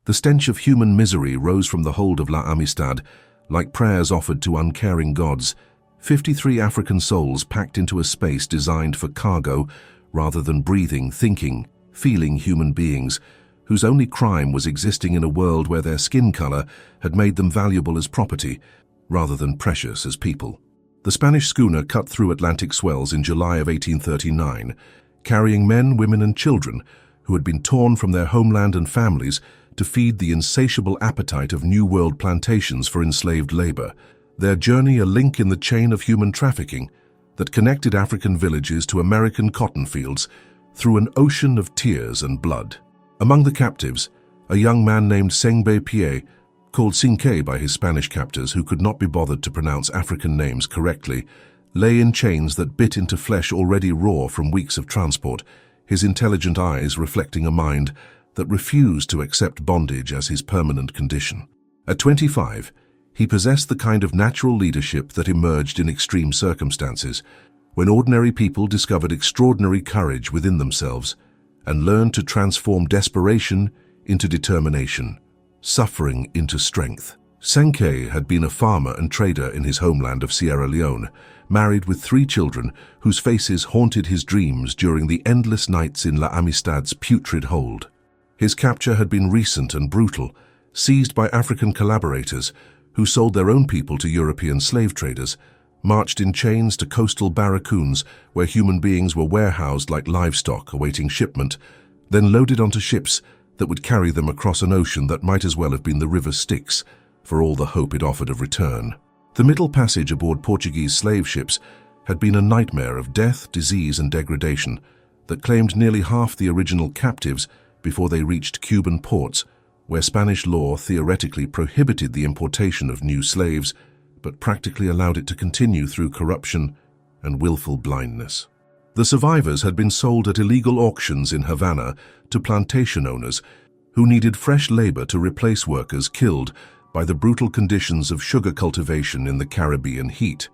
The stench of human misery rose from the hold of theAmistad, like prayers offered to uncaring gods. 53 African souls packed into a space designed for cargo rather than breathing, thinking, feeling human beings, whose only crime was existing in a world where their skin color had made them valuable as property rather than precious as people. The Spanish schooner cut through Atlantic swells in July of 1839, carrying men, women and children who had been torn from their homeland and families to feed the insatiable appetite of New World plantations for enslaved labor, their journey a link in the chain of human trafficking that connected African villages to American cotton fields through an ocean of tears and blood. Among the captives, a young man named Sengbe Pie, called Cinque by his Spanish captors who could not be bothered to pronounce African names correctly, lay in chains that bit into flesh already raw from weeks of transport, his intelligent eyes reflecting a mind that refused to accept bondage as his permanent condition. At 25, he possessed the kind of natural leadership that emerged in extreme circumstances, when ordinary people discovered extraordinary courage within themselves and learned to transform desperation into determination, suffering into strength. Senke had been a farmer and trader in his homeland of Sierra Leone, married with 3 children whose faces haunted his dreams during the endless nights in theAmistad's putrid hold. His capture had been recent and brutal, seized by African collaborators who sold their own people to European slave traders, marched in chains to coastal barracoons where human beings were warehoused like livestock awaiting shipment, then loaded onto ships that would carry them across an ocean that might as well have been the River Styx, for all the hope it offered of return. The Middle Passage aboard Portuguese slave ships had been a nightmare of death, disease and degradation that claimed nearly half the original captives before they reached Cuban ports, where Spanish law theoretically prohibited the importation of new slaves, but practically allowed it to continue through corruption and willful blindness. The survivors had been sold at illegal auctions in Havana to plantation owners who needed fresh labor to replace workers killed by the brutal conditions of sugar cultivation in the Caribbean heat.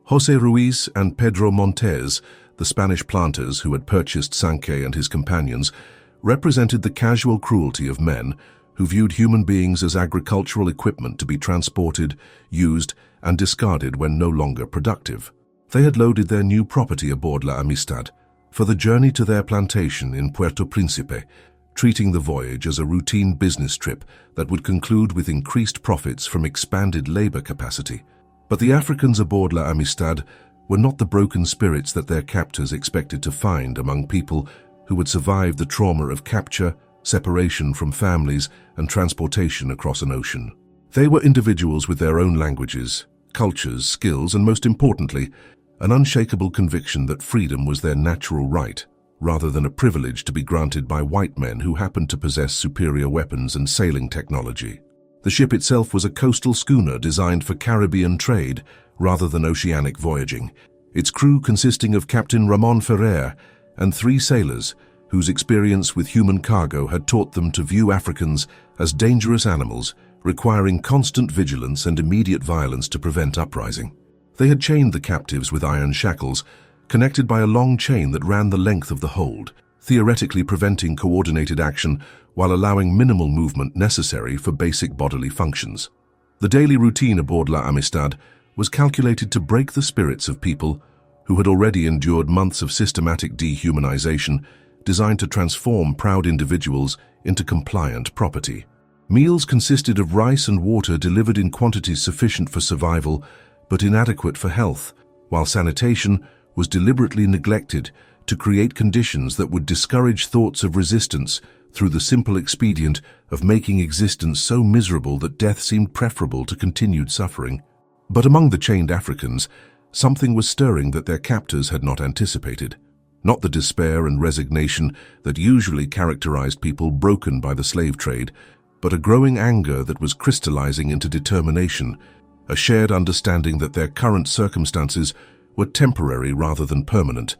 José Ruiz and Pedro Montes, the Spanish planters who had purchased Sankey and his companions, represented the casual cruelty of men who viewed human beings as agricultural equipment to be transported, used, and discarded when no longer productive. They had loaded their new property aboard theAmistad for the journey to their plantation in Puerto Príncipe, treating the voyage as a routine business trip that would conclude with increased profits from expanded labor capacity. But the Africans aboard theAmistad were not the broken spirits that their captors expected to find among people who had survived the trauma of capture, separation from families, and transportation across an ocean. They were individuals with their own languages, cultures, skills, and most importantly, an unshakable conviction that freedom was their natural right, rather than a privilege to be granted by white men who happened to possess superior weapons and sailing technology. The ship itself was a coastal schooner designed for Caribbean trade rather than oceanic voyaging, its crew consisting of Captain Ramon Ferrer and 3 sailors whose experience with human cargo had taught them to view Africans as dangerous animals, requiring constant vigilance and immediate violence to prevent uprising. They had chained the captives with iron shackles, connected by a long chain that ran the length of the hold, theoretically preventing coordinated action while allowing minimal movement necessary for basic bodily functions. The daily routine aboard theAmistad was calculated to break the spirits of people who had already endured months of systematic dehumanization designed to transform proud individuals into compliant property. Meals consisted of rice and water delivered in quantities sufficient for survival but inadequate for health, while sanitation was deliberately neglected to create conditions that would discourage thoughts of resistance through the simple expedient of making existence so miserable that death seemed preferable to continued suffering. But among the chained Africans, something was stirring that their captors had not anticipated. Not the despair and resignation that usually characterized people broken by the slave trade, but a growing anger that was crystallizing into determination, a shared understanding that their current circumstances were temporary rather than permanent,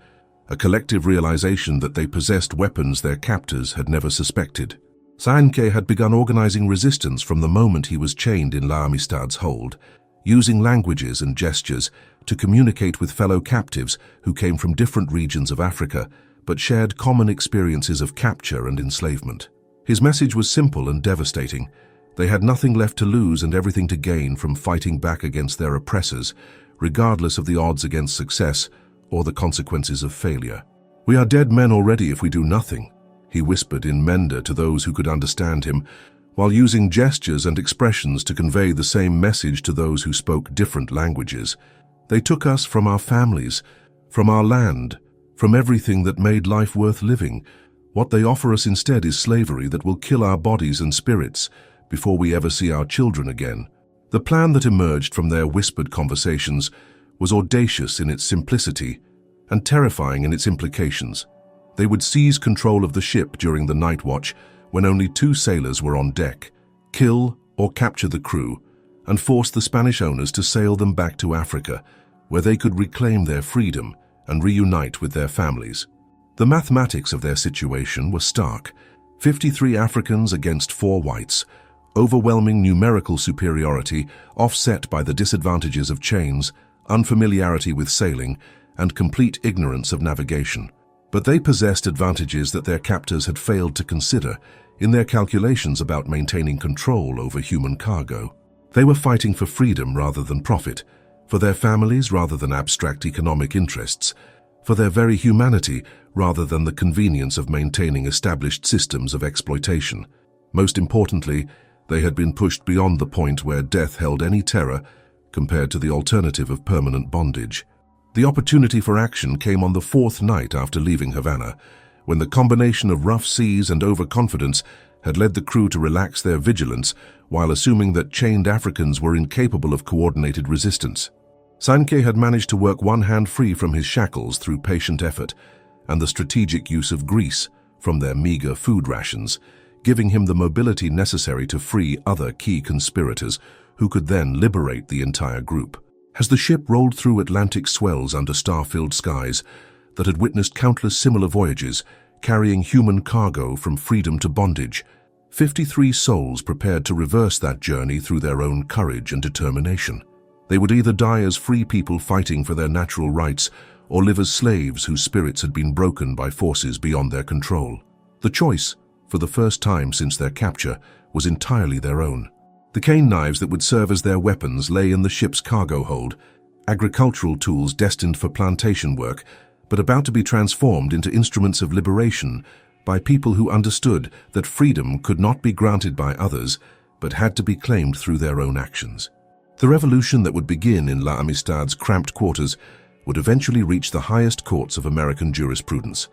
a collective realization that they possessed weapons their captors had never suspected. Sankey had begun organizing resistance from the moment he was chained in theAmistad's hold, using languages and gestures to communicate with fellow captives who came from different regions of Africa but shared common experiences of capture and enslavement. His message was simple and devastating. They had nothing left to lose and everything to gain from fighting back against their oppressors, regardless of the odds against success or the consequences of failure. "We are dead men already if we do nothing," he whispered in Menda to those who could understand him, while using gestures and expressions to convey the same message to those who spoke different languages. "They took us from our families, from our land, from everything that made life worth living. What they offer us instead is slavery that will kill our bodies and spirits before we ever see our children again." The plan that emerged from their whispered conversations was audacious in its simplicity and terrifying in its implications. They would seize control of the ship during the night watch when only 2 sailors were on deck, kill or capture the crew, and force the Spanish owners to sail them back to Africa, where they could reclaim their freedom and reunite with their families. The mathematics of their situation were stark: 53 Africans against 4 whites, overwhelming numerical superiority offset by the disadvantages of chains, unfamiliarity with sailing, and complete ignorance of navigation. But they possessed advantages that their captors had failed to consider in their calculations about maintaining control over human cargo. They were fighting for freedom rather than profit, for their families rather than abstract economic interests, for their very humanity rather than the convenience of maintaining established systems of exploitation. Most importantly, they had been pushed beyond the point where death held any terror compared to the alternative of permanent bondage. The opportunity for action came on the 4th night after leaving Havana, when the combination of rough seas and overconfidence had led the crew to relax their vigilance while assuming that chained Africans were incapable of coordinated resistance. Sankey had managed to work one hand free from his shackles through patient effort and the strategic use of grease from their meager food rations, giving him the mobility necessary to free other key conspirators who could then liberate the entire group. As the ship rolled through Atlantic swells under star-filled skies that had witnessed countless similar voyages, carrying human cargo from freedom to bondage, 53 souls prepared to reverse that journey through their own courage and determination. They would either die as free people fighting for their natural rights or live as slaves whose spirits had been broken by forces beyond their control. The choice, for the first time since their capture, was entirely their own. The cane knives that would serve as their weapons lay in the ship's cargo hold, agricultural tools destined for plantation work, but about to be transformed into instruments of liberation by people who understood that freedom could not be granted by others, but had to be claimed through their own actions. The revolution that would begin in theAmistad's cramped quarters would eventually reach the highest courts of American jurisprudence,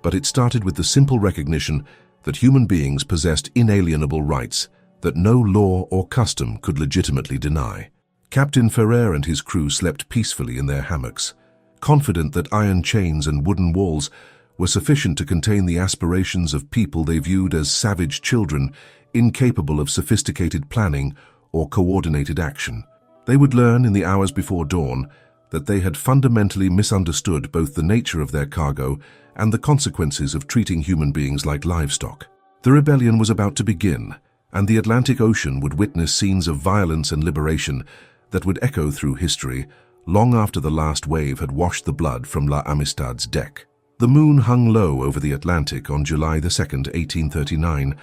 but it started with the simple recognition that human beings possessed inalienable rights that no law or custom could legitimately deny. Captain Ferrer and his crew slept peacefully in their hammocks, confident that iron chains and wooden walls were sufficient to contain the aspirations of people they viewed as savage children, incapable of sophisticated planning or coordinated action. They would learn in the hours before dawn that they had fundamentally misunderstood both the nature of their cargo and the consequences of treating human beings like livestock. The rebellion was about to begin, and the Atlantic Ocean would witness scenes of violence and liberation that would echo through history long after the last wave had washed the blood from theAmistad's deck. The moon hung low over the Atlantic on July 2nd, 1839,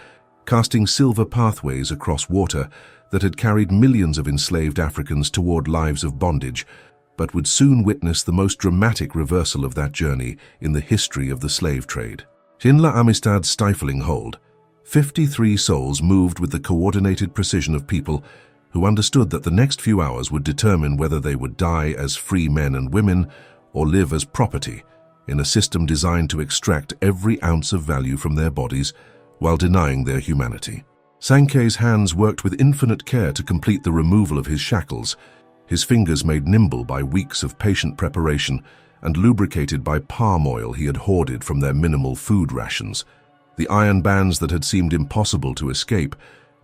casting silver pathways across water that had carried millions of enslaved Africans toward lives of bondage, but would soon witness the most dramatic reversal of that journey in the history of the slave trade. In theAmistad's stifling hold, 53 souls moved with the coordinated precision of people who understood that the next few hours would determine whether they would die as free men and women or live as property in a system designed to extract every ounce of value from their bodies while denying their humanity. Sankey's hands worked with infinite care to complete the removal of his shackles, his fingers made nimble by weeks of patient preparation and lubricated by palm oil he had hoarded from their minimal food rations. The iron bands that had seemed impossible to escape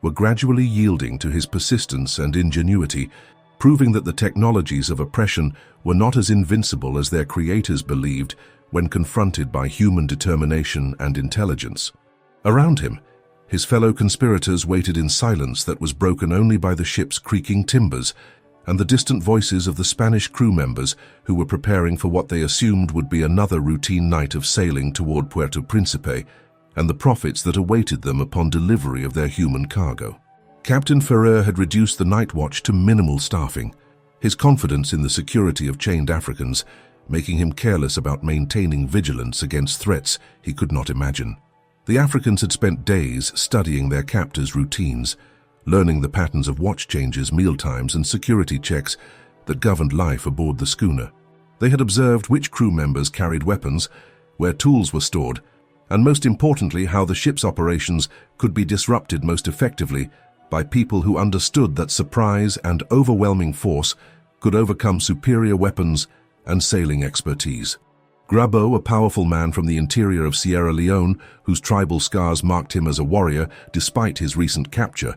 were gradually yielding to his persistence and ingenuity, proving that the technologies of oppression were not as invincible as their creators believed when confronted by human determination and intelligence. Around him, his fellow conspirators waited in silence that was broken only by the ship's creaking timbers and the distant voices of the Spanish crew members who were preparing for what they assumed would be another routine night of sailing toward Puerto Príncipe, and the profits that awaited them upon delivery of their human cargo. Captain Ferrer had reduced the night watch to minimal staffing, his confidence in the security of chained Africans making him careless about maintaining vigilance against threats he could not imagine. The Africans had spent days studying their captors' routines, learning the patterns of watch changes, mealtimes, and security checks that governed life aboard the schooner. They had observed which crew members carried weapons, where tools were stored, and most importantly, how the ship's operations could be disrupted most effectively by people who understood that surprise and overwhelming force could overcome superior weapons and sailing expertise. Grabo, a powerful man from the interior of Sierra Leone, whose tribal scars marked him as a warrior despite his recent capture,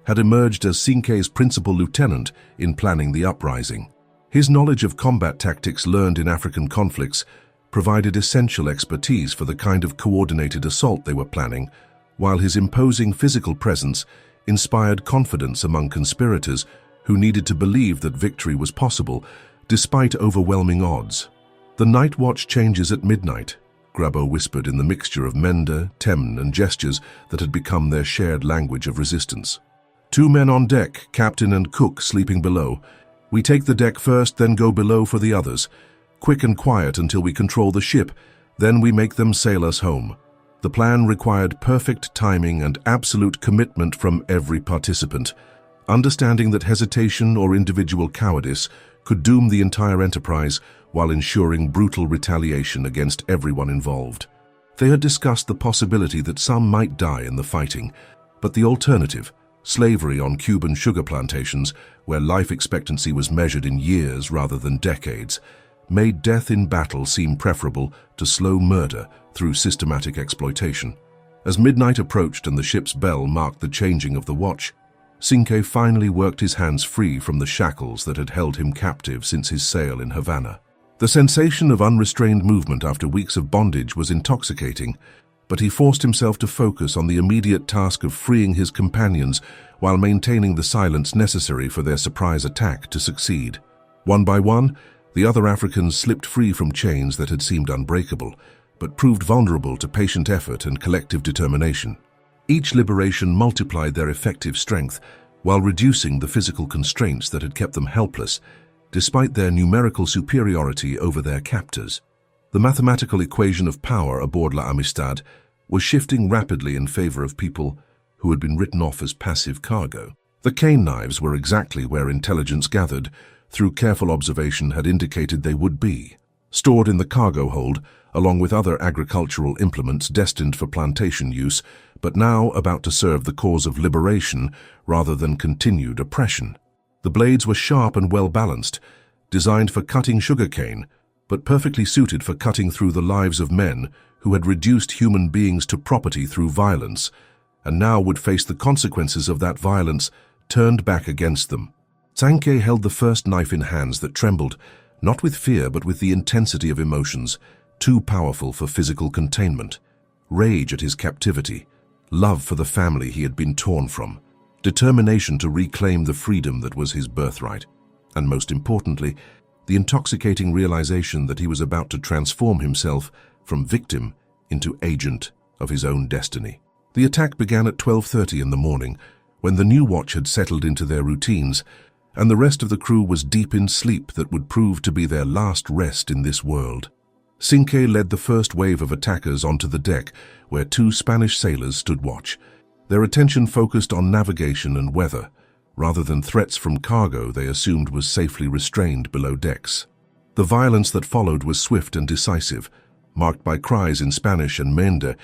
had emerged as Sinke's principal lieutenant in planning the uprising. His knowledge of combat tactics learned in African conflicts provided essential expertise for the kind of coordinated assault they were planning, while his imposing physical presence inspired confidence among conspirators who needed to believe that victory was possible despite overwhelming odds. "The night watch changes at midnight," Grabo whispered in the mixture of Menda, Temn, and gestures that had become their shared language of resistance. "2 men on deck, captain and cook sleeping below. We take the deck first, then go below for the others. Quick and quiet until we control the ship, then we make them sail us home." The plan required perfect timing and absolute commitment from every participant, understanding that hesitation or individual cowardice could doom the entire enterprise while ensuring brutal retaliation against everyone involved. They had discussed the possibility that some might die in the fighting, but the alternative, slavery on Cuban sugar plantations, where life expectancy was measured in years rather than decades, made death in battle seem preferable to slow murder through systematic exploitation. As midnight approached and the ship's bell marked the changing of the watch, Sinke finally worked his hands free from the shackles that had held him captive since his sail in Havana. The sensation of unrestrained movement after weeks of bondage was intoxicating, but he forced himself to focus on the immediate task of freeing his companions while maintaining the silence necessary for their surprise attack to succeed. One by one, the other Africans slipped free from chains that had seemed unbreakable, but proved vulnerable to patient effort and collective determination. Each liberation multiplied their effective strength while reducing the physical constraints that had kept them helpless, despite their numerical superiority over their captors. The mathematical equation of power aboard theAmistad was shifting rapidly in favor of people who had been written off as passive cargo. The cane knives were exactly where intelligence gathered, through careful observation, had indicated they would be. Stored in the cargo hold, along with other agricultural implements destined for plantation use, but now about to serve the cause of liberation rather than continued oppression. The blades were sharp and well-balanced, designed for cutting sugarcane, but perfectly suited for cutting through the lives of men who had reduced human beings to property through violence, and now would face the consequences of that violence turned back against them. Sanke held the first knife in hands that trembled, not with fear but with the intensity of emotions, too powerful for physical containment. Rage at his captivity, love for the family he had been torn from, determination to reclaim the freedom that was his birthright, and most importantly, the intoxicating realization that he was about to transform himself from victim into agent of his own destiny. The attack began at 12:30 in the morning, when the new watch had settled into their routines, and the rest of the crew was deep in sleep that would prove to be their last rest in this world. Sinke led the first wave of attackers onto the deck, where 2 Spanish sailors stood watch, their attention focused on navigation and weather, rather than threats from cargo they assumed was safely restrained below decks. The violence that followed was swift and decisive, marked by cries in Spanish and Menda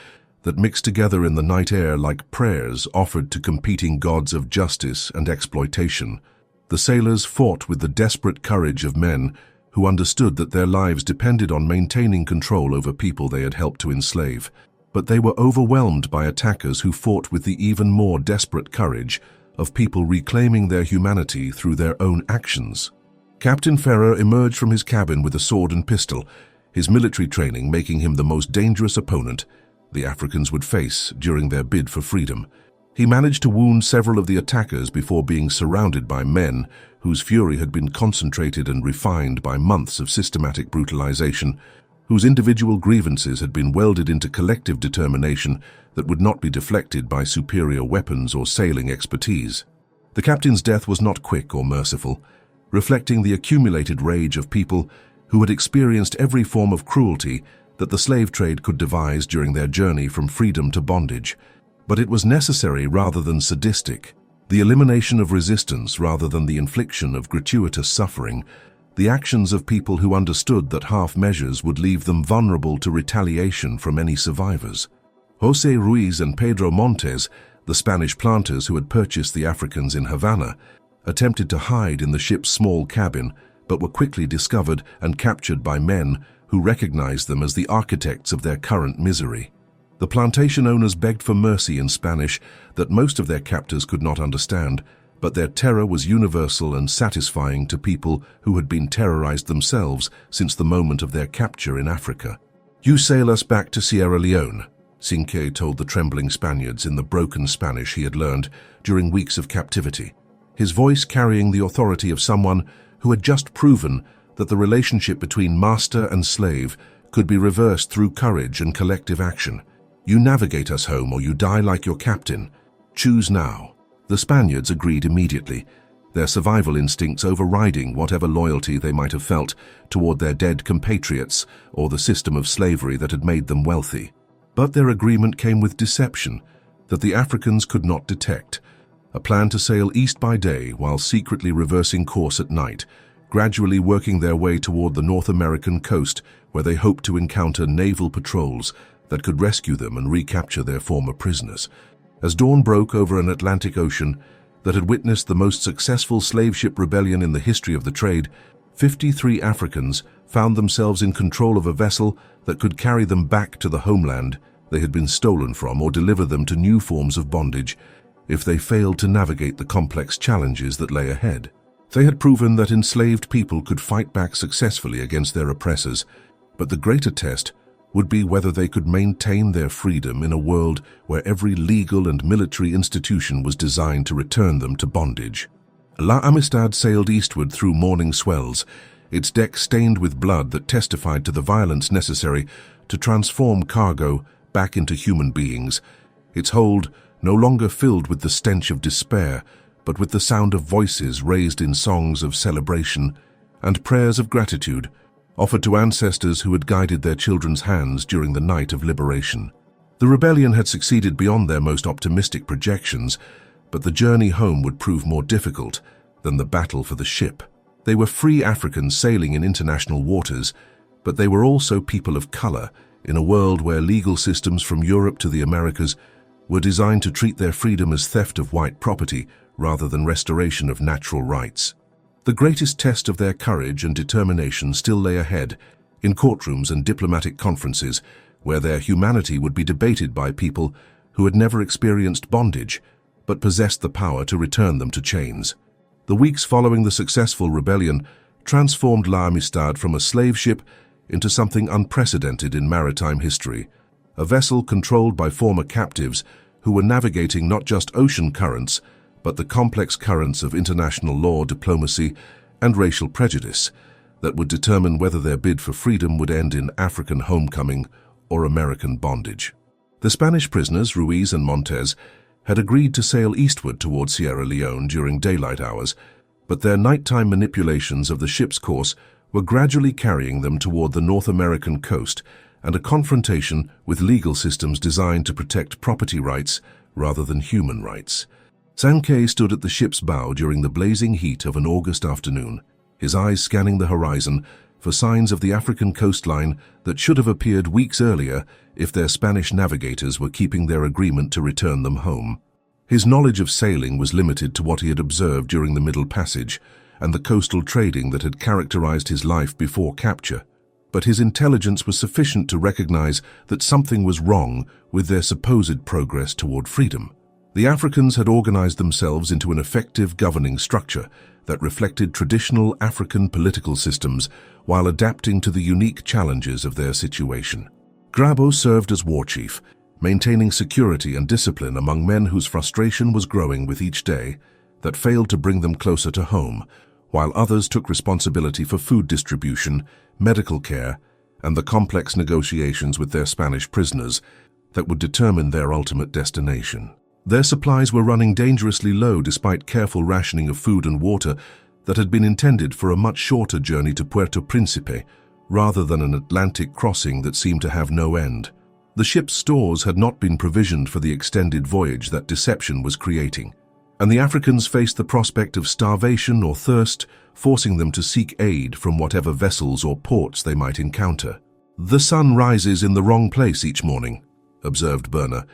that mixed together in the night air like prayers offered to competing gods of justice and exploitation. The sailors fought with the desperate courage of men who understood that their lives depended on maintaining control over people they had helped to enslave. But they were overwhelmed by attackers who fought with the even more desperate courage of people reclaiming their humanity through their own actions. Captain Ferrer emerged from his cabin with a sword and pistol, his military training making him the most dangerous opponent the Africans would face during their bid for freedom. He managed to wound several of the attackers before being surrounded by men whose fury had been concentrated and refined by months of systematic brutalization, whose individual grievances had been welded into collective determination that would not be deflected by superior weapons or sailing expertise. The captain's death was not quick or merciful, reflecting the accumulated rage of people who had experienced every form of cruelty that the slave trade could devise during their journey from freedom to bondage. But it was necessary rather than sadistic, the elimination of resistance rather than the infliction of gratuitous suffering, the actions of people who understood that half measures would leave them vulnerable to retaliation from any survivors. José Ruiz and Pedro Montes, the Spanish planters who had purchased the Africans in Havana, attempted to hide in the ship's small cabin, but were quickly discovered and captured by men who recognized them as the architects of their current misery. The plantation owners begged for mercy in Spanish that most of their captors could not understand, but their terror was universal and satisfying to people who had been terrorized themselves since the moment of their capture in Africa. "You sail us back to Sierra Leone," Cinque told the trembling Spaniards in the broken Spanish he had learned during weeks of captivity, his voice carrying the authority of someone who had just proven that the relationship between master and slave could be reversed through courage and collective action. "You navigate us home or you die like your captain. Choose now." The Spaniards agreed immediately, their survival instincts overriding whatever loyalty they might have felt toward their dead compatriots or the system of slavery that had made them wealthy. But their agreement came with deception that the Africans could not detect, a plan to sail east by day while secretly reversing course at night, gradually working their way toward the North American coast where they hoped to encounter naval patrols that could rescue them and recapture their former prisoners. As dawn broke over an Atlantic Ocean that had witnessed the most successful slave ship rebellion in the history of the trade, 53 Africans found themselves in control of a vessel that could carry them back to the homeland they had been stolen from or deliver them to new forms of bondage if they failed to navigate the complex challenges that lay ahead. They had proven that enslaved people could fight back successfully against their oppressors, but the greater test would be whether they could maintain their freedom in a world where every legal and military institution was designed to return them to bondage. L'Amistad sailed eastward through morning swells, its deck stained with blood that testified to the violence necessary to transform cargo back into human beings, its hold no longer filled with the stench of despair, but with the sound of voices raised in songs of celebration and prayers of gratitude offered to ancestors who had guided their children's hands during the night of liberation. The rebellion had succeeded beyond their most optimistic projections, but the journey home would prove more difficult than the battle for the ship. They were free Africans sailing in international waters, but they were also people of color in a world where legal systems from Europe to the Americas were designed to treat their freedom as theft of white property rather than restoration of natural rights. The greatest test of their courage and determination still lay ahead, in courtrooms and diplomatic conferences, where their humanity would be debated by people who had never experienced bondage, but possessed the power to return them to chains. The weeks following the successful rebellion transformed L'Amistad from a slave ship into something unprecedented in maritime history, a vessel controlled by former captives who were navigating not just ocean currents, but the complex currents of international law, diplomacy, and racial prejudice that would determine whether their bid for freedom would end in African homecoming or American bondage. The Spanish prisoners, Ruiz and Montes, had agreed to sail eastward toward Sierra Leone during daylight hours, but their nighttime manipulations of the ship's course were gradually carrying them toward the North American coast and a confrontation with legal systems designed to protect property rights rather than human rights. Sankei stood at the ship's bow during the blazing heat of an August afternoon, his eyes scanning the horizon for signs of the African coastline that should have appeared weeks earlier if their Spanish navigators were keeping their agreement to return them home. His knowledge of sailing was limited to what he had observed during the Middle Passage and the coastal trading that had characterized his life before capture, but his intelligence was sufficient to recognize that something was wrong with their supposed progress toward freedom. The Africans had organized themselves into an effective governing structure that reflected traditional African political systems while adapting to the unique challenges of their situation. Grabo served as war chief, maintaining security and discipline among men whose frustration was growing with each day that failed to bring them closer to home, while others took responsibility for food distribution, medical care, and the complex negotiations with their Spanish prisoners that would determine their ultimate destination. Their supplies were running dangerously low despite careful rationing of food and water that had been intended for a much shorter journey to Puerto Príncipe, rather than an Atlantic crossing that seemed to have no end. The ship's stores had not been provisioned for the extended voyage that deception was creating, and the Africans faced the prospect of starvation or thirst, forcing them to seek aid from whatever vessels or ports they might encounter. "The sun rises in the wrong place each morning," observed Berner,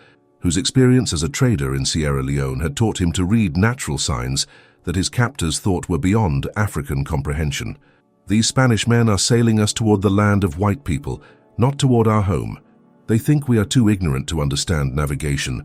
whose experience as a trader in Sierra Leone had taught him to read natural signs that his captors thought were beyond African comprehension. "These Spanish men are sailing us toward the land of white people, not toward our home. They think we are too ignorant to understand navigation,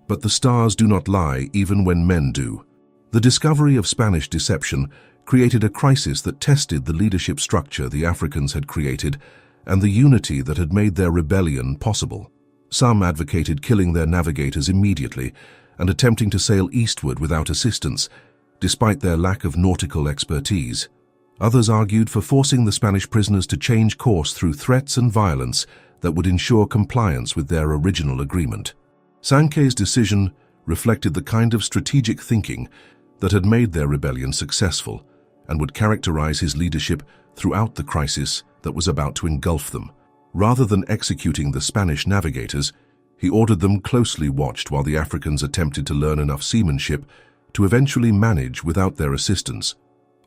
but the stars do not lie even when men do." The discovery of Spanish deception created a crisis that tested the leadership structure the Africans had created and the unity that had made their rebellion possible. Some advocated killing their navigators immediately and attempting to sail eastward without assistance, despite their lack of nautical expertise. Others argued for forcing the Spanish prisoners to change course through threats and violence that would ensure compliance with their original agreement. Sankey's decision reflected the kind of strategic thinking that had made their rebellion successful and would characterize his leadership throughout the crisis that was about to engulf them. Rather than executing the Spanish navigators, he ordered them closely watched while the Africans attempted to learn enough seamanship to eventually manage without their assistance,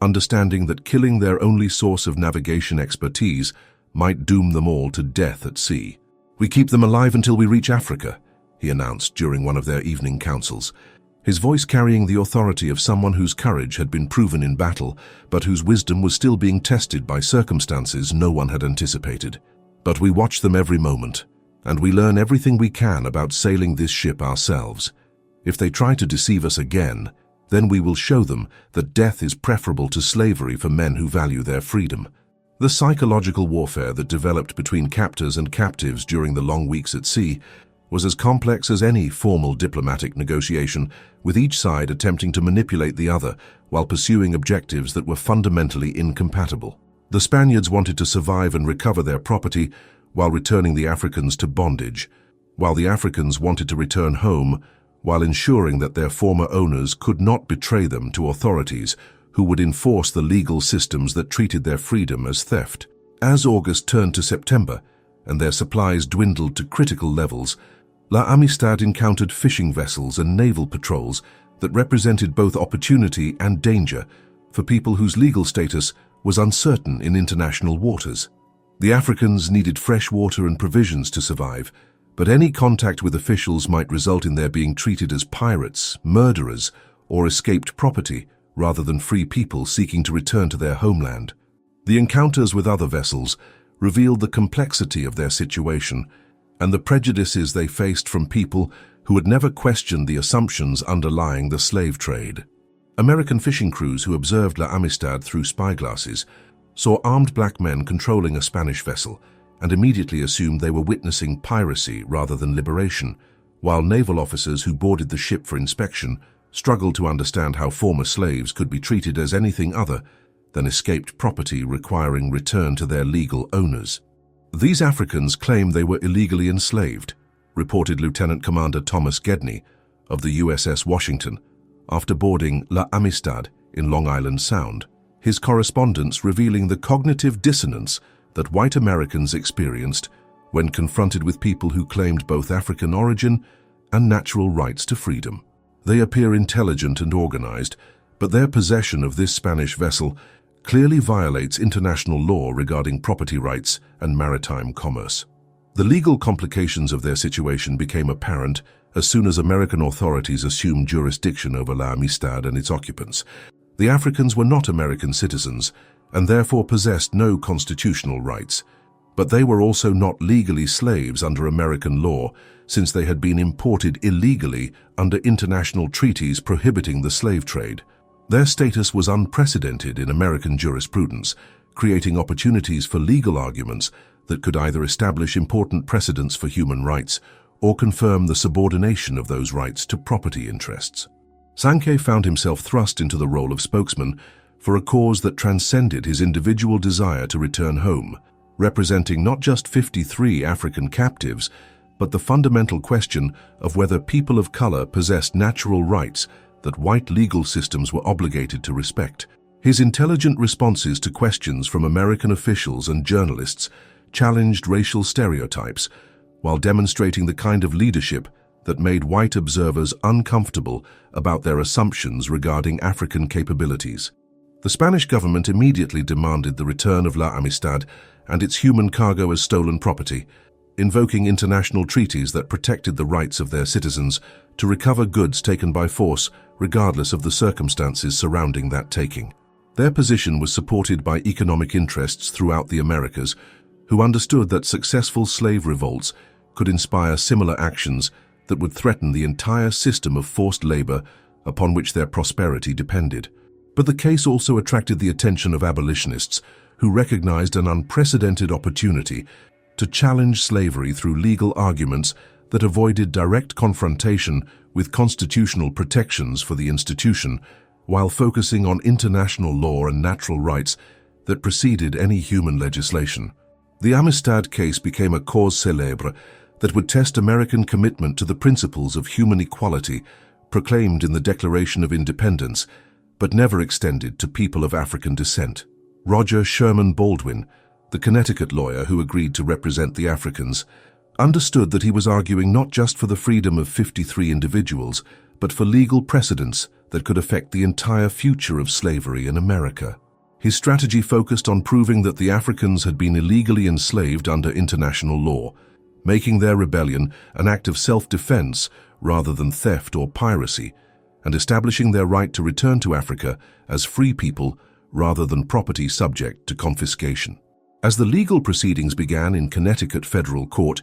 understanding that killing their only source of navigation expertise might doom them all to death at sea. "We keep them alive until we reach Africa," he announced during one of their evening councils, his voice carrying the authority of someone whose courage had been proven in battle, but whose wisdom was still being tested by circumstances no one had anticipated. "But we watch them every moment, and we learn everything we can about sailing this ship ourselves. If they try to deceive us again, then we will show them that death is preferable to slavery for men who value their freedom." The psychological warfare that developed between captors and captives during the long weeks at sea was as complex as any formal diplomatic negotiation, with each side attempting to manipulate the other while pursuing objectives that were fundamentally incompatible. The Spaniards wanted to survive and recover their property while returning the Africans to bondage, while the Africans wanted to return home while ensuring that their former owners could not betray them to authorities who would enforce the legal systems that treated their freedom as theft. As August turned to September and their supplies dwindled to critical levels, theAmistad encountered fishing vessels and naval patrols that represented both opportunity and danger for people whose legal status was uncertain in international waters. The Africans needed fresh water and provisions to survive, but any contact with officials might result in their being treated as pirates, murderers, or escaped property, rather than free people seeking to return to their homeland. The encounters with other vessels revealed the complexity of their situation and the prejudices they faced from people who had never questioned the assumptions underlying the slave trade. American fishing crews who observed theAmistad through spyglasses saw armed black men controlling a Spanish vessel and immediately assumed they were witnessing piracy rather than liberation, while naval officers who boarded the ship for inspection struggled to understand how former slaves could be treated as anything other than escaped property requiring return to their legal owners. "These Africans claim they were illegally enslaved," reported Lieutenant Commander Thomas Gedney of the USS Washington after boarding theAmistad in Long Island Sound, his correspondence revealing the cognitive dissonance that white Americans experienced when confronted with people who claimed both African origin and natural rights to freedom. They appear intelligent and organized, but their possession of this Spanish vessel clearly violates international law regarding property rights and maritime commerce. The legal complications of their situation became apparent as soon as American authorities assumed jurisdiction over theAmistad and its occupants. The Africans were not American citizens and therefore possessed no constitutional rights, but they were also not legally slaves under American law, since they had been imported illegally under international treaties prohibiting the slave trade. Their status was unprecedented in American jurisprudence, creating opportunities for legal arguments that could either establish important precedents for human rights or confirm the subordination of those rights to property interests. Sankey found himself thrust into the role of spokesman for a cause that transcended his individual desire to return home. representing not just 53 African captives, but the fundamental question of whether people of color possessed natural rights that white legal systems were obligated to respect. His intelligent responses to questions from American officials and journalists challenged racial stereotypes while demonstrating the kind of leadership that made white observers uncomfortable about their assumptions regarding African capabilities. The Spanish government immediately demanded the return of theAmistad and its human cargo as stolen property, invoking international treaties that protected the rights of their citizens to recover goods taken by force, regardless of the circumstances surrounding that taking. Their position was supported by economic interests throughout the Americas, who understood that successful slave revolts could inspire similar actions that would threaten the entire system of forced labor upon which their prosperity depended. But the case also attracted the attention of abolitionists, who recognized an unprecedented opportunity to challenge slavery through legal arguments that avoided direct confrontation with constitutional protections for the institution, while focusing on international law and natural rights that preceded any human legislation. The Amistad case became a cause célèbre that would test American commitment to the principles of human equality proclaimed in the Declaration of Independence, but never extended to people of African descent. Roger Sherman Baldwin, the Connecticut lawyer who agreed to represent the Africans, understood that he was arguing not just for the freedom of 53 individuals, but for legal precedents that could affect the entire future of slavery in America. His strategy focused on proving that the Africans had been illegally enslaved under international law, making their rebellion an act of self-defense rather than theft or piracy, and establishing their right to return to Africa as free people rather than property subject to confiscation. As the legal proceedings began in Connecticut federal court,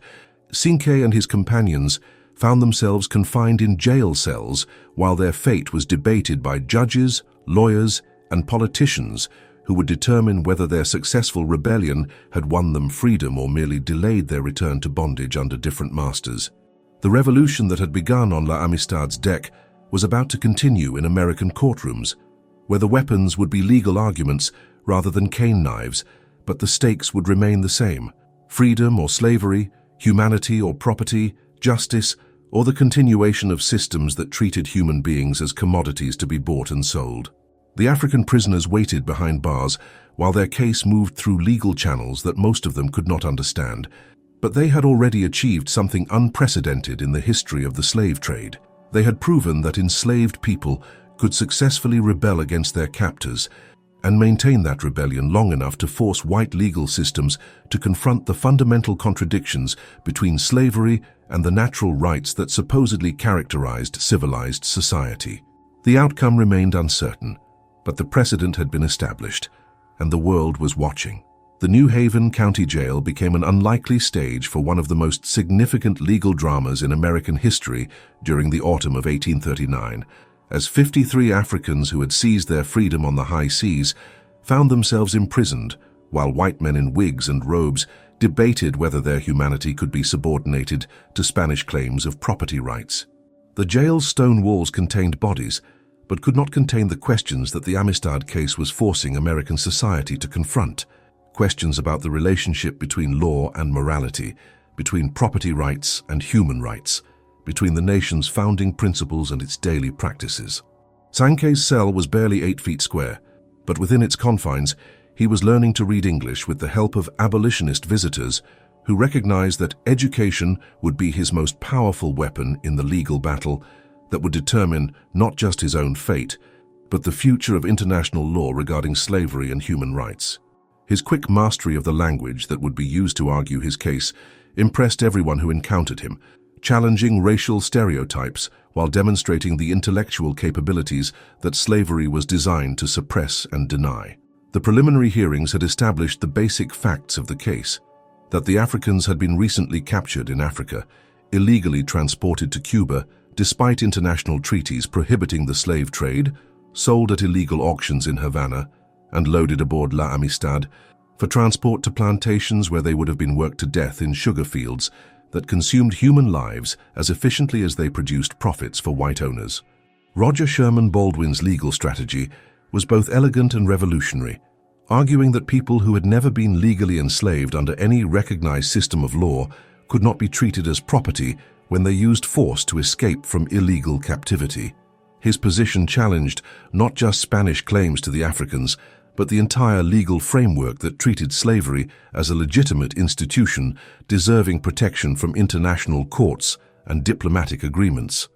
Cinque and his companions found themselves confined in jail cells while their fate was debated by judges, lawyers, and politicians who would determine whether their successful rebellion had won them freedom or merely delayed their return to bondage under different masters. The revolution that had begun on theAmistad's deck was about to continue in American courtrooms, where the weapons would be legal arguments rather than cane knives, but the stakes would remain the same: freedom or slavery, humanity or property, justice, or the continuation of systems that treated human beings as commodities to be bought and sold. The African prisoners waited behind bars while their case moved through legal channels that most of them could not understand, but they had already achieved something unprecedented in the history of the slave trade. They had proven that enslaved people could successfully rebel against their captors and maintain that rebellion long enough to force white legal systems to confront the fundamental contradictions between slavery and the natural rights that supposedly characterized civilized society. The outcome remained uncertain, but the precedent had been established, and the world was watching. The New Haven County Jail became an unlikely stage for one of the most significant legal dramas in American history during the autumn of 1839, as 53 Africans who had seized their freedom on the high seas found themselves imprisoned, while white men in wigs and robes debated whether their humanity could be subordinated to Spanish claims of property rights. The jail's stone walls contained bodies, but could not contain the questions that the Amistad case was forcing American society to confront. Questions about the relationship between law and morality, between property rights and human rights, between the nation's founding principles and its daily practices. Cinque's cell was barely 8 feet square, but within its confines, he was learning to read English with the help of abolitionist visitors who recognized that education would be his most powerful weapon in the legal battle that would determine not just his own fate, but the future of international law regarding slavery and human rights. His quick mastery of the language that would be used to argue his case impressed everyone who encountered him, challenging racial stereotypes while demonstrating the intellectual capabilities that slavery was designed to suppress and deny. The preliminary hearings had established the basic facts of the case: that the Africans had been recently captured in Africa, illegally transported to Cuba despite international treaties prohibiting the slave trade, sold at illegal auctions in Havana, and loaded aboard theAmistad for transport to plantations where they would have been worked to death in sugar fields that consumed human lives as efficiently as they produced profits for white owners. Roger Sherman Baldwin's legal strategy was both elegant and revolutionary, arguing that people who had never been legally enslaved under any recognized system of law could not be treated as property when they used force to escape from illegal captivity. His position challenged not just Spanish claims to the Africans, but the entire legal framework that treated slavery as a legitimate institution deserving protection from international courts and diplomatic agreements.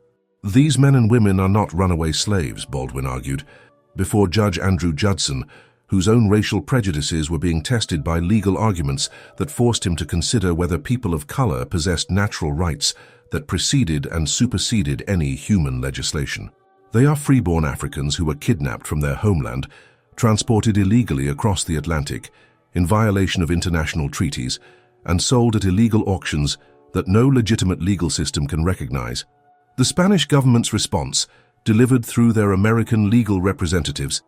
These men and women are not runaway slaves, Baldwin argued, before Judge Andrew Judson, whose own racial prejudices were being tested by legal arguments that forced him to consider whether people of color possessed natural rights that preceded and superseded any human legislation. They are freeborn Africans who were kidnapped from their homeland, transported illegally across the Atlantic in violation of international treaties, and sold at illegal auctions that no legitimate legal system can recognize. The Spanish government's response, delivered through their American legal representatives,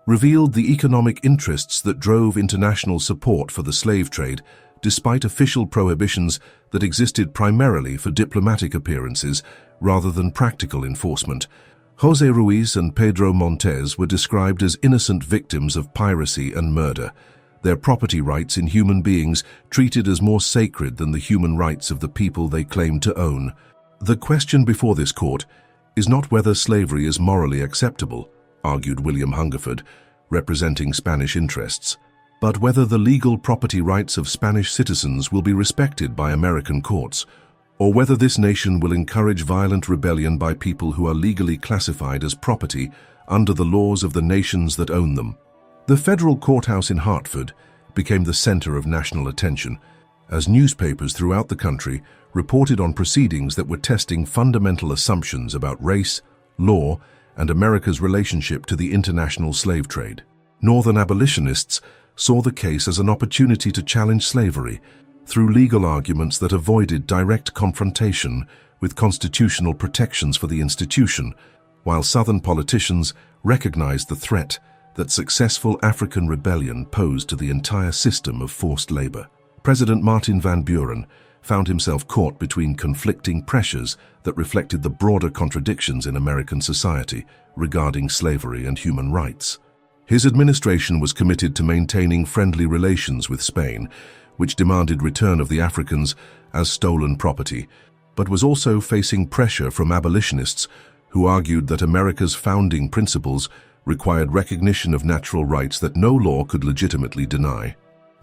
revealed the economic interests that drove international support for the slave trade, despite official prohibitions that existed primarily for diplomatic appearances rather than practical enforcement. José Ruiz and Pedro Montes were described as innocent victims of piracy and murder, their property rights in human beings treated as more sacred than the human rights of the people they claimed to own. The question before this court is not whether slavery is morally acceptable, argued William Hungerford, representing Spanish interests, but whether the legal property rights of Spanish citizens will be respected by American courts, or whether this nation will encourage violent rebellion by people who are legally classified as property under the laws of the nations that own them. The federal courthouse in Hartford became the center of national attention, as newspapers throughout the country reported on proceedings that were testing fundamental assumptions about race, law, and America's relationship to the international slave trade. Northern abolitionists saw the case as an opportunity to challenge slavery through legal arguments that avoided direct confrontation with constitutional protections for the institution, while Southern politicians recognized the threat that successful African rebellion posed to the entire system of forced labor. President Martin Van Buren found himself caught between conflicting pressures that reflected the broader contradictions in American society regarding slavery and human rights. His administration was committed to maintaining friendly relations with Spain, which demanded return of the Africans as stolen property, but was also facing pressure from abolitionists who argued that America's founding principles required recognition of natural rights that no law could legitimately deny.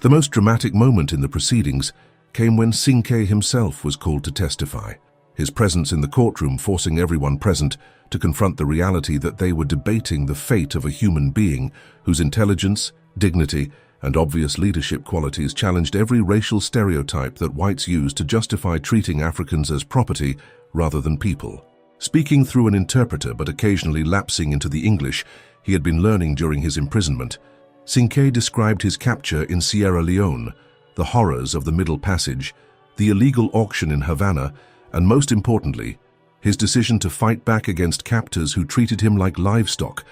The most dramatic moment in the proceedings came when Cinque himself was called to testify, his presence in the courtroom forcing everyone present to confront the reality that they were debating the fate of a human being whose intelligence, dignity, and obvious leadership qualities challenged every racial stereotype that whites used to justify treating Africans as property rather than people. Speaking through an interpreter but occasionally lapsing into the English he had been learning during his imprisonment, Cinque described his capture in Sierra Leone, the horrors of the Middle Passage, the illegal auction in Havana, and most importantly, his decision to fight back against captors who treated him like livestock,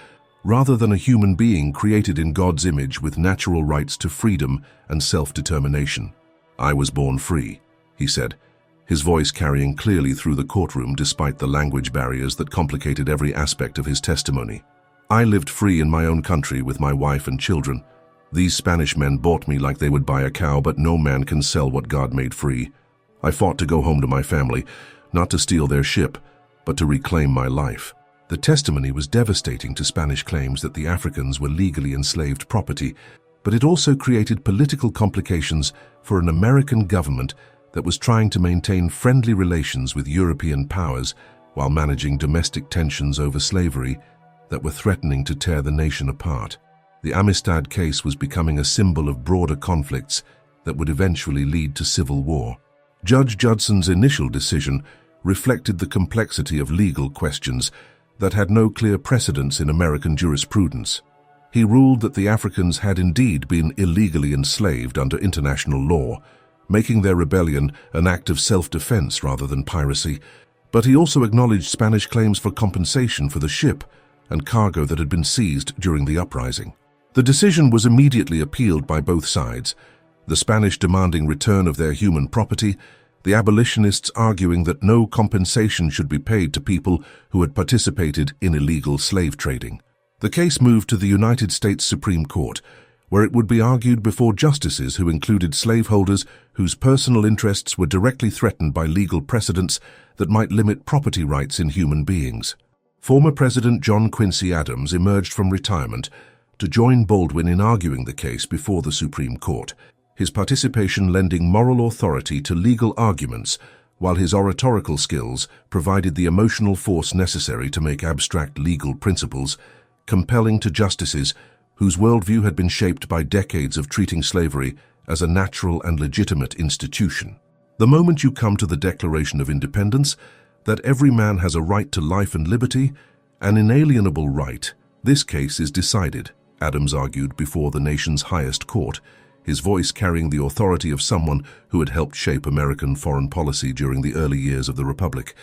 rather than a human being created in God's image with natural rights to freedom and self-determination. "I was born free," he said, his voice carrying clearly through the courtroom despite the language barriers that complicated every aspect of his testimony. "I lived free in my own country with my wife and children. These Spanish men bought me like they would buy a cow, but no man can sell what God made free. I fought to go home to my family, not to steal their ship, but to reclaim my life." The testimony was devastating to Spanish claims that the Africans were legally enslaved property, but it also created political complications for an American government that was trying to maintain friendly relations with European powers while managing domestic tensions over slavery that were threatening to tear the nation apart. The Amistad case was becoming a symbol of broader conflicts that would eventually lead to civil war. Judge Judson's initial decision reflected the complexity of legal questions that had no clear precedents in American jurisprudence. He ruled that the Africans had indeed been illegally enslaved under international law, making their rebellion an act of self-defense rather than piracy, but he also acknowledged Spanish claims for compensation for the ship and cargo that had been seized during the uprising. The decision was immediately appealed by both sides, the Spanish demanding return of their human property, the abolitionists arguing that no compensation should be paid to people who had participated in illegal slave trading. The case moved to the United States Supreme Court, where it would be argued before justices who included slaveholders whose personal interests were directly threatened by legal precedents that might limit property rights in human beings. Former President John Quincy Adams emerged from retirement to join Baldwin in arguing the case before the Supreme Court, his participation lending moral authority to legal arguments, while his oratorical skills provided the emotional force necessary to make abstract legal principles compelling to justices whose worldview had been shaped by decades of treating slavery as a natural and legitimate institution. The moment you come to the Declaration of Independence, that every man has a right to life and liberty, an inalienable right, this case is decided, Adams argued before the nation's highest court, his voice carrying the authority of someone who had helped shape American foreign policy during the early years of the Republic.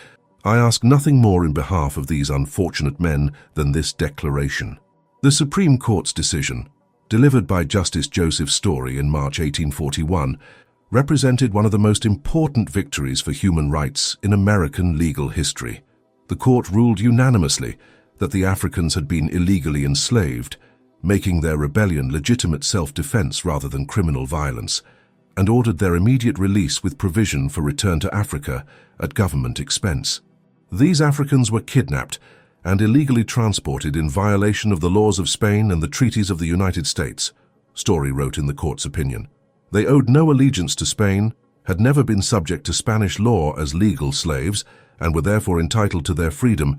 I ask nothing more in behalf of these unfortunate men than this declaration. The Supreme Court's decision, delivered by Justice Joseph Story in March 1841, represented one of the most important victories for human rights in American legal history. The court ruled unanimously that the Africans had been illegally enslaved, making their rebellion legitimate self-defense rather than criminal violence, and ordered their immediate release with provision for return to Africa at government expense. These Africans were kidnapped and illegally transported in violation of the laws of Spain and the treaties of the United States, Story wrote in the court's opinion. They owed no allegiance to Spain, had never been subject to Spanish law as legal slaves, and were therefore entitled to their freedom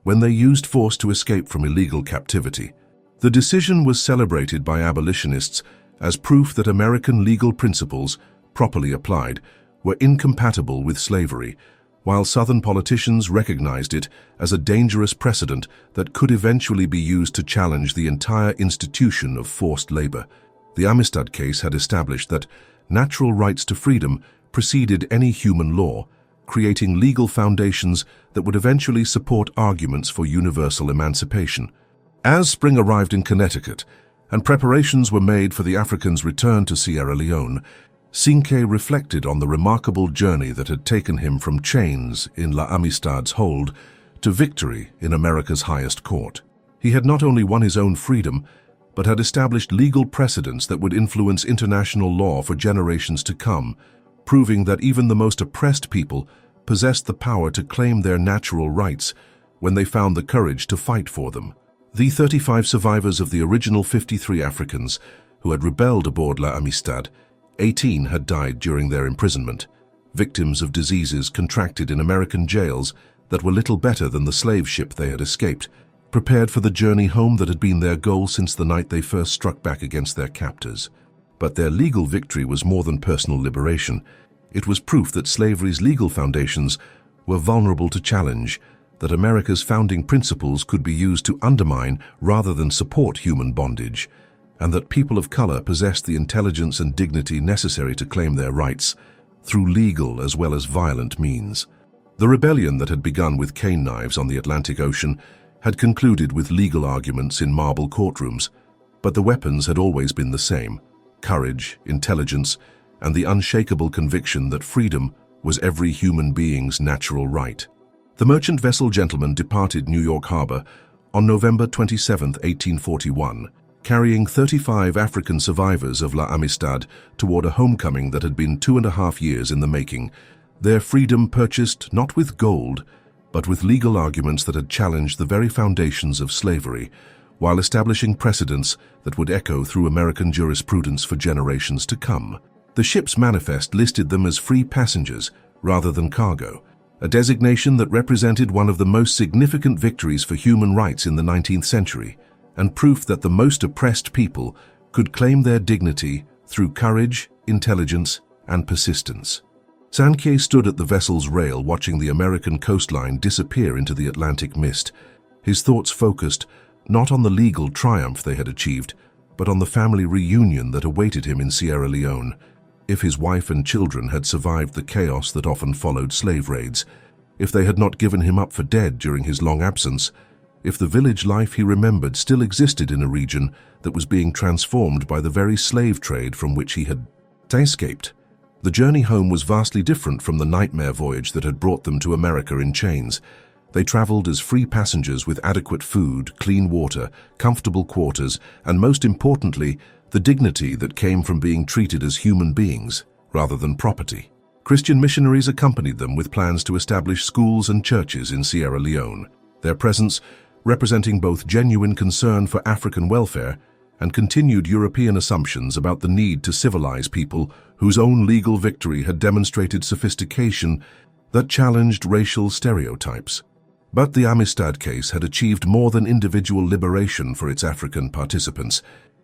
when they used force to escape from illegal captivity. The decision was celebrated by abolitionists as proof that American legal principles, properly applied, were incompatible with slavery, while Southern politicians recognized it as a dangerous precedent that could eventually be used to challenge the entire institution of forced labor. The Amistad case had established that natural rights to freedom preceded any human law, creating legal foundations that would eventually support arguments for universal emancipation. As spring arrived in Connecticut and preparations were made for the Africans' return to Sierra Leone, Cinque reflected on the remarkable journey that had taken him from chains in theAmistad's hold to victory in America's highest court. He had not only won his own freedom, but had established legal precedents that would influence international law for generations to come, proving that even the most oppressed people possessed the power to claim their natural rights when they found the courage to fight for them. The 35 survivors of the original 53 Africans who had rebelled aboard theAmistad, 18 had died during their imprisonment, victims of diseases contracted in American jails that were little better than the slave ship they had escaped, prepared for the journey home that had been their goal since the night they first struck back against their captors. But their legal victory was more than personal liberation. It was proof that slavery's legal foundations were vulnerable to challenge, that America's founding principles could be used to undermine rather than support human bondage, and that people of color possessed the intelligence and dignity necessary to claim their rights through legal as well as violent means. The rebellion that had begun with cane knives on the Atlantic Ocean had concluded with legal arguments in marble courtrooms, but the weapons had always been the same: courage, intelligence, and the unshakable conviction that freedom was every human being's natural right. The merchant vessel Gentleman departed New York Harbor on November 27, 1841, carrying 35 African survivors of theAmistad toward a homecoming that had been 2.5 years in the making, their freedom purchased not with gold, but with legal arguments that had challenged the very foundations of slavery, while establishing precedents that would echo through American jurisprudence for generations to come. The ship's manifest listed them as free passengers rather than cargo, a designation that represented one of the most significant victories for human rights in the 19th century, and proof that the most oppressed people could claim their dignity through courage, intelligence, and persistence. Cinque stood at the vessel's rail watching the American coastline disappear into the Atlantic mist, his thoughts focused not on the legal triumph they had achieved, but on the family reunion that awaited him in Sierra Leone. If his wife and children had survived the chaos that often followed slave raids, if they had not given him up for dead during his long absence, if the village life he remembered still existed in a region that was being transformed by the very slave trade from which he had escaped. The journey home was vastly different from the nightmare voyage that had brought them to America in chains. They traveled as free passengers with adequate food, clean water, comfortable quarters, and most importantly, the dignity that came from being treated as human beings rather than property. Christian missionaries accompanied them with plans to establish schools and churches in Sierra Leone, their presence representing both genuine concern for African welfare and continued European assumptions about the need to civilize people whose own legal victory had demonstrated sophistication that challenged racial stereotypes. But the Amistad case had achieved more than individual liberation for its African participants.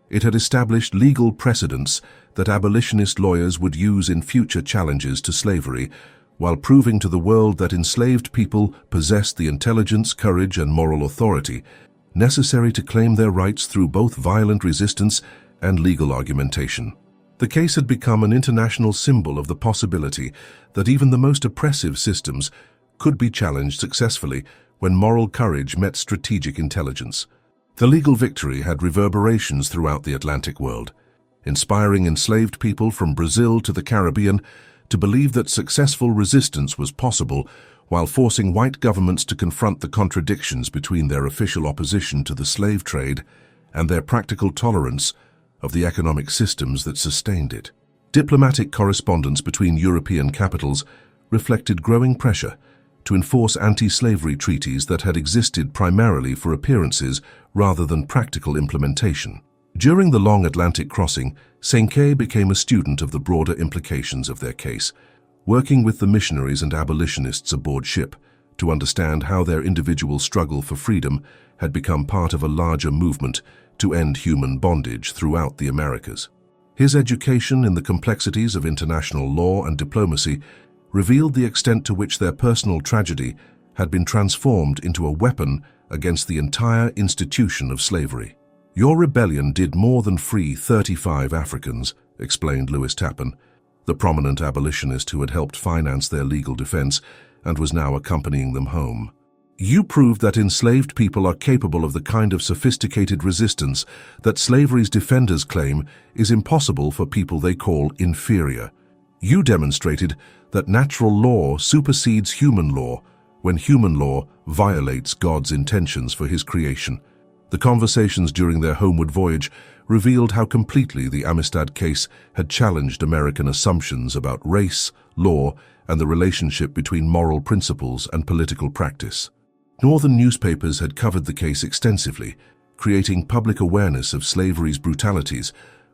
It had established legal precedents that abolitionist lawyers would use in future challenges to slavery, while proving to the world that enslaved people possessed the intelligence, courage, and moral authority necessary to claim their rights through both violent resistance and legal argumentation. The case had become an international symbol of the possibility that even the most oppressive systems could be challenged successfully when moral courage met strategic intelligence. The legal victory had reverberations throughout the Atlantic world, inspiring enslaved people from Brazil to the Caribbean to believe that successful resistance was possible, while forcing white governments to confront the contradictions between their official opposition to the slave trade and their practical tolerance of the economic systems that sustained it. Diplomatic correspondence between European capitals reflected growing pressure to enforce anti-slavery treaties that had existed primarily for appearances rather than practical implementation. During the long Atlantic crossing, Sankey became a student of the broader implications of their case, working with the missionaries and abolitionists aboard ship to understand how their individual struggle for freedom had become part of a larger movement to end human bondage throughout the Americas. His education in the complexities of international law and diplomacy revealed the extent to which their personal tragedy had been transformed into a weapon against the entire institution of slavery. "Your rebellion did more than free 35 Africans," explained Lewis Tappan, the prominent abolitionist who had helped finance their legal defense and was now accompanying them home. "You proved that enslaved people are capable of the kind of sophisticated resistance that slavery's defenders claim is impossible for people they call inferior. You demonstrated that natural law supersedes human law when human law violates God's intentions for his creation." The conversations during their homeward voyage revealed how completely the Amistad case had challenged American assumptions about race, law, and the relationship between moral principles and political practice. Northern newspapers had covered the case extensively, creating public awareness of slavery's brutalities,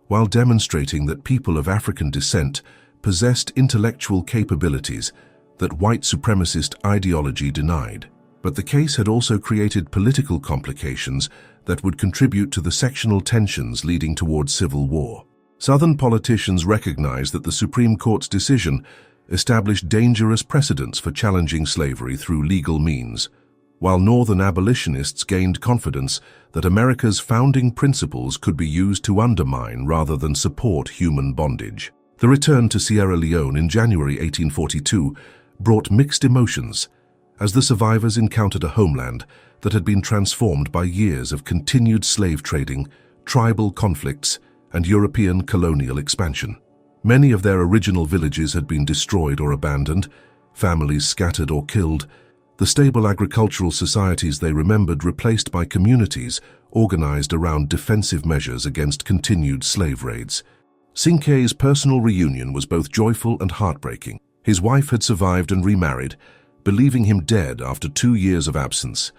while demonstrating that people of African descent possessed intellectual capabilities that white supremacist ideology denied. But the case had also created political complications that would contribute to the sectional tensions leading towards civil war. Southern politicians recognized that the Supreme Court's decision established dangerous precedents for challenging slavery through legal means, while Northern abolitionists gained confidence that America's founding principles could be used to undermine rather than support human bondage. The return to Sierra Leone in January 1842 brought mixed emotions, as the survivors encountered a homeland that had been transformed by years of continued slave trading, tribal conflicts, and European colonial expansion. Many of their original villages had been destroyed or abandoned, families scattered or killed, the stable agricultural societies they remembered replaced by communities organized around defensive measures against continued slave raids. Sankey's personal reunion was both joyful and heartbreaking. His wife had survived and remarried, believing him dead after 2 years of absence,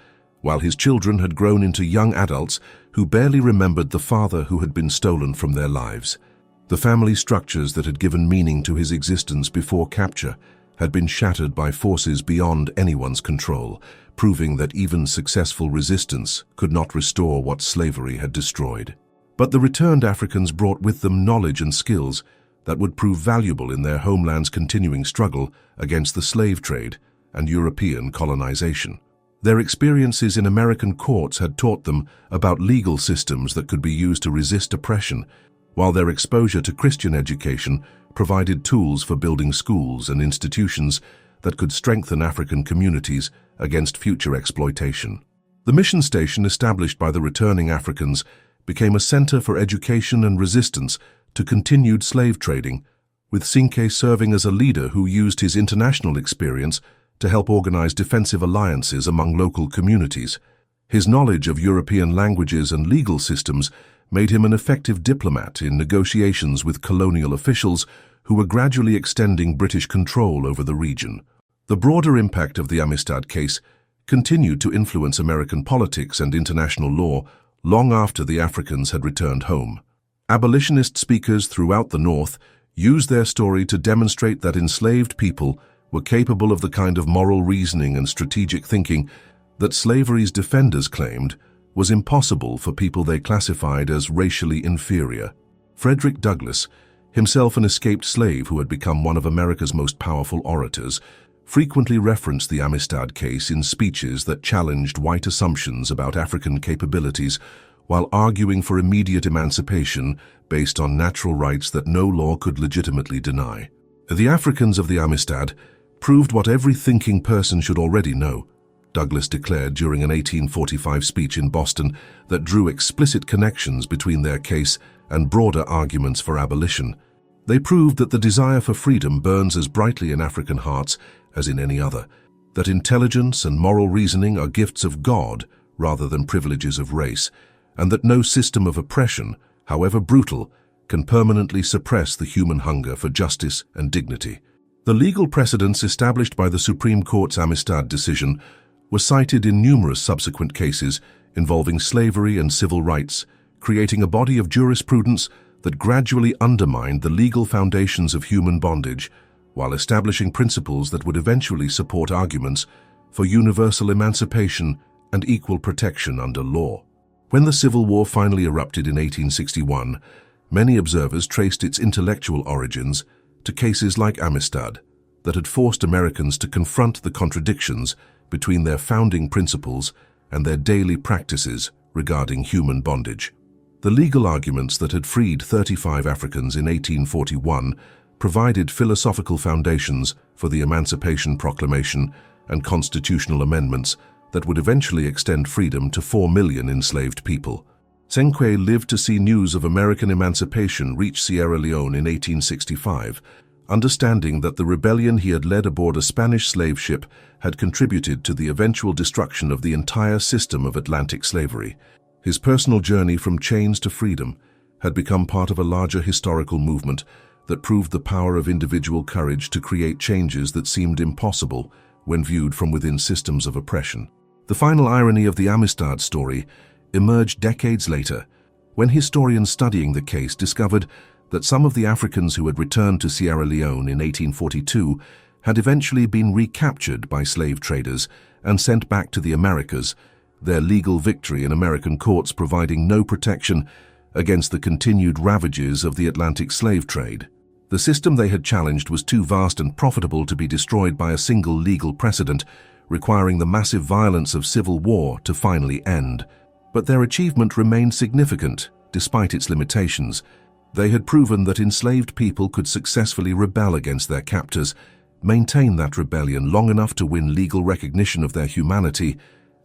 while his children had grown into young adults who barely remembered the father who had been stolen from their lives. The family structures that had given meaning to his existence before capture had been shattered by forces beyond anyone's control, proving that even successful resistance could not restore what slavery had destroyed. But the returned Africans brought with them knowledge and skills that would prove valuable in their homeland's continuing struggle against the slave trade and European colonization. Their experiences in American courts had taught them about legal systems that could be used to resist oppression, while their exposure to Christian education provided tools for building schools and institutions that could strengthen African communities against future exploitation. The mission station established by the returning Africans became a center for education and resistance to continued slave trading, with Sankey serving as a leader who used his international experience to help organize defensive alliances among local communities. His knowledge of European languages and legal systems made him an effective diplomat in negotiations with colonial officials who were gradually extending British control over the region. The broader impact of the Amistad case continued to influence American politics and international law long after the Africans had returned home. Abolitionist speakers throughout the North used their story to demonstrate that enslaved people were capable of the kind of moral reasoning and strategic thinking that slavery's defenders claimed was impossible for people they classified as racially inferior. Frederick Douglass, himself an escaped slave who had become one of America's most powerful orators, frequently referenced the Amistad case in speeches that challenged white assumptions about African capabilities while arguing for immediate emancipation based on natural rights that no law could legitimately deny. The Africans of the Amistad proved what every thinking person should already know, Douglass declared during an 1845 speech in Boston that drew explicit connections between their case and broader arguments for abolition. They proved that the desire for freedom burns as brightly in African hearts as in any other, that intelligence and moral reasoning are gifts of God rather than privileges of race, and that no system of oppression, however brutal, can permanently suppress the human hunger for justice and dignity. The legal precedents established by the Supreme Court's Amistad decision were cited in numerous subsequent cases involving slavery and civil rights, creating a body of jurisprudence that gradually undermined the legal foundations of human bondage, while establishing principles that would eventually support arguments for universal emancipation and equal protection under law. When the Civil War finally erupted in 1861, many observers traced its intellectual origins to cases like Amistad that had forced Americans to confront the contradictions between their founding principles and their daily practices regarding human bondage. The legal arguments that had freed 35 Africans in 1841 provided philosophical foundations for the Emancipation Proclamation and constitutional amendments that would eventually extend freedom to 4 million enslaved people. Senkwe lived to see news of American emancipation reach Sierra Leone in 1865, understanding that the rebellion he had led aboard a Spanish slave ship had contributed to the eventual destruction of the entire system of Atlantic slavery. His personal journey from chains to freedom had become part of a larger historical movement that proved the power of individual courage to create changes that seemed impossible when viewed from within systems of oppression. The final irony of the Amistad story emerged decades later, when historians studying the case discovered that some of the Africans who had returned to Sierra Leone in 1842 had eventually been recaptured by slave traders and sent back to the Americas, their legal victory in American courts providing no protection against the continued ravages of the Atlantic slave trade. The system they had challenged was too vast and profitable to be destroyed by a single legal precedent, requiring the massive violence of civil war to finally end. But their achievement remained significant, despite its limitations. They had proven that enslaved people could successfully rebel against their captors, maintain that rebellion long enough to win legal recognition of their humanity,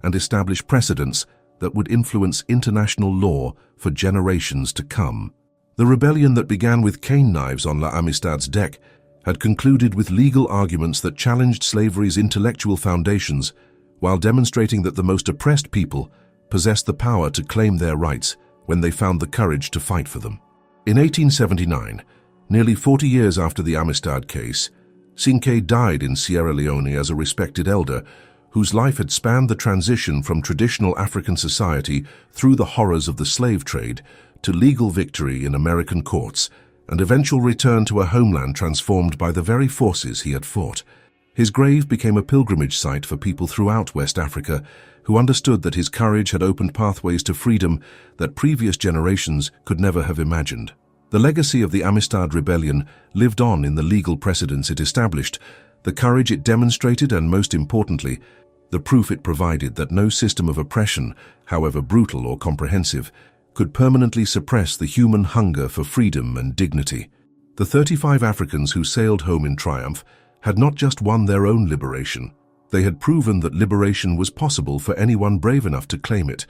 and establish precedents that would influence international law for generations to come. The rebellion that began with cane knives on La Amistad's deck had concluded with legal arguments that challenged slavery's intellectual foundations, while demonstrating that the most oppressed people possessed the power to claim their rights when they found the courage to fight for them. In 1879, nearly 40 years after the Amistad case, Cinque died in Sierra Leone as a respected elder whose life had spanned the transition from traditional African society through the horrors of the slave trade to legal victory in American courts and eventual return to a homeland transformed by the very forces he had fought. His grave became a pilgrimage site for people throughout West Africa who understood that his courage had opened pathways to freedom that previous generations could never have imagined. The legacy of the Amistad Rebellion lived on in the legal precedents it established, the courage it demonstrated, and most importantly, the proof it provided that no system of oppression, however brutal or comprehensive, could permanently suppress the human hunger for freedom and dignity. The 35 Africans who sailed home in triumph had not just won their own liberation, they had proven that liberation was possible for anyone brave enough to claim it,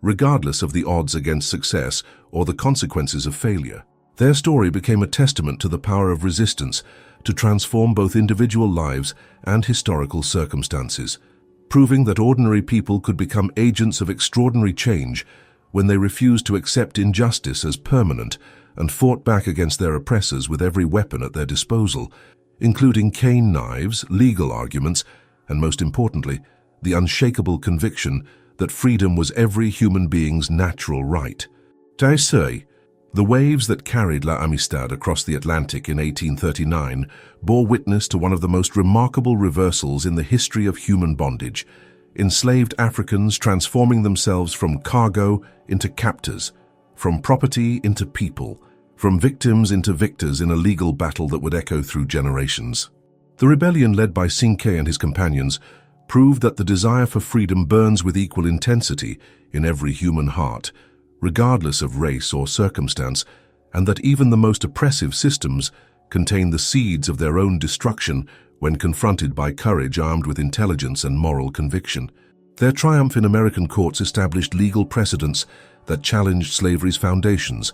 regardless of the odds against success or the consequences of failure. Their story became a testament to the power of resistance to transform both individual lives and historical circumstances, proving that ordinary people could become agents of extraordinary change when they refused to accept injustice as permanent and fought back against their oppressors with every weapon at their disposal, including cane knives, legal arguments, and most importantly, the unshakable conviction that freedom was every human being's natural right. Taisei, the waves that carried theAmistad across the Atlantic in 1839 bore witness to one of the most remarkable reversals in the history of human bondage, enslaved Africans transforming themselves from cargo into captors, from property into people, from victims into victors in a legal battle that would echo through generations. The rebellion led by Cinque and his companions proved that the desire for freedom burns with equal intensity in every human heart, regardless of race or circumstance, and that even the most oppressive systems contain the seeds of their own destruction when confronted by courage armed with intelligence and moral conviction. Their triumph in American courts established legal precedents that challenged slavery's foundations,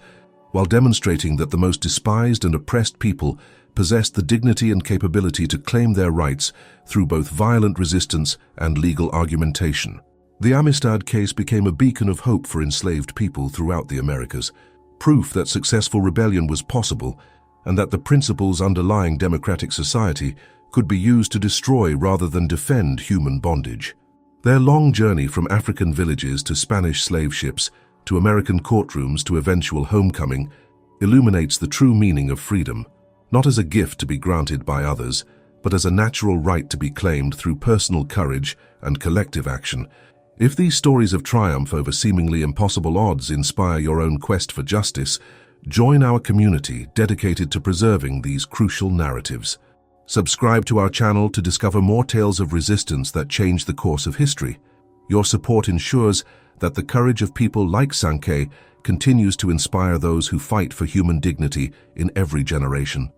while demonstrating that the most despised and oppressed people possessed the dignity and capability to claim their rights through both violent resistance and legal argumentation. The Amistad case became a beacon of hope for enslaved people throughout the Americas, proof that successful rebellion was possible and that the principles underlying democratic society could be used to destroy rather than defend human bondage. Their long journey from African villages to Spanish slave ships to American courtrooms to eventual homecoming illuminates the true meaning of freedom, not as a gift to be granted by others, but as a natural right to be claimed through personal courage and collective action. If these stories of triumph over seemingly impossible odds inspire your own quest for justice, join our community dedicated to preserving these crucial narratives. Subscribe to our channel to discover more tales of resistance that change the course of history. Your support ensures that the courage of people like Cinque continues to inspire those who fight for human dignity in every generation.